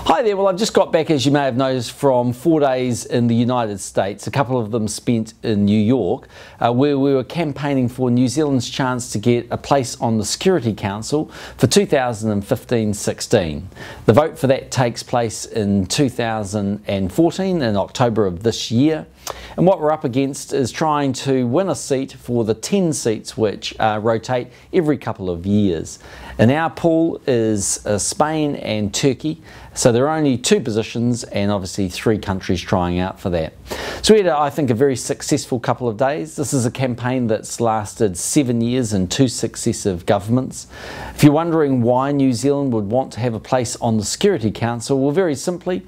Hi there, well I've just got back, as you may have noticed, from 4 days in the United States, a couple of them spent in New York, where we were campaigning for New Zealand's chance to get a place on the Security Council for 2015-16. The vote for that takes place in 2014, in October of this year. And what we're up against is trying to win a seat for the 10 seats which rotate every couple of years. And our pool is Spain and Turkey, so there are only 2 positions and obviously 3 countries trying out for that. So we had, I think, a very successful couple of days. This is a campaign that's lasted 7 years and 2 successive governments. If you're wondering why New Zealand would want to have a place on the Security Council, well, very simply,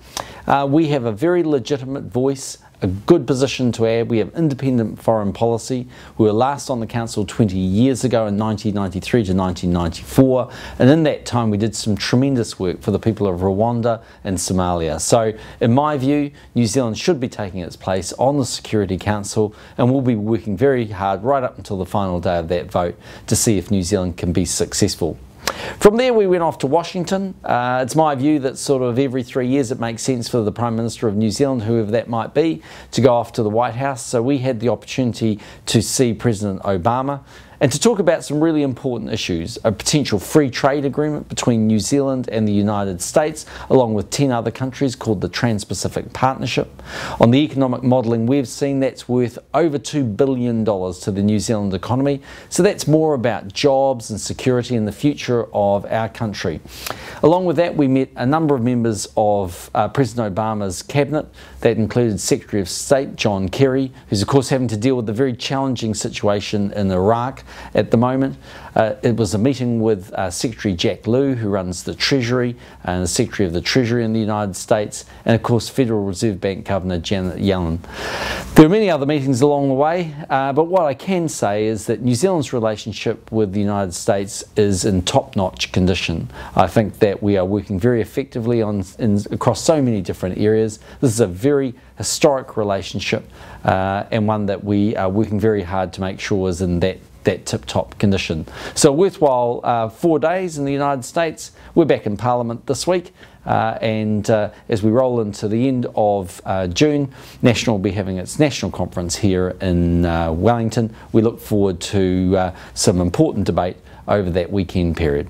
we have a very legitimate voice, a good position to add. We have independent foreign policy. We were last on the council 20 years ago in 1993 to 1994, and in that time we did some tremendous work for the people of Rwanda and Somalia. So in my view, New Zealand should be taking its place on the Security Council, and we'll be working very hard right up until the final day of that vote to see if New Zealand can be successful. From there we went off to Washington. It's my view that sort of every 3 years it makes sense for the Prime Minister of New Zealand, whoever that might be, to go off to the White House. So we had the opportunity to see President Obama and to talk about some really important issues: a potential free trade agreement between New Zealand and the United States, along with 10 other countries, called the Trans-Pacific Partnership. On the economic modelling we've seen, that's worth over $2 billion to the New Zealand economy. So that's more about jobs and security and the future of our country. Along with that, we met a number of members of President Obama's cabinet. That included Secretary of State John Kerry, who's of course having to deal with the very challenging situation in Iraq at the moment. It was a meeting with Secretary Jack Lew, who runs the Treasury, and the Secretary of the Treasury in the United States, and of course Federal Reserve Bank Governor Janet Yellen. There were many other meetings along the way, but what I can say is that New Zealand's relationship with the United States is in top-notch condition. I think that we are working very effectively across so many different areas. This is a very historic relationship, and one that we are working very hard to make sure is in that tip-top condition. So a worthwhile 4 days in the United States. We're back in Parliament this week, and as we roll into the end of June, National will be having its national conference here in Wellington. We look forward to some important debate over that weekend period.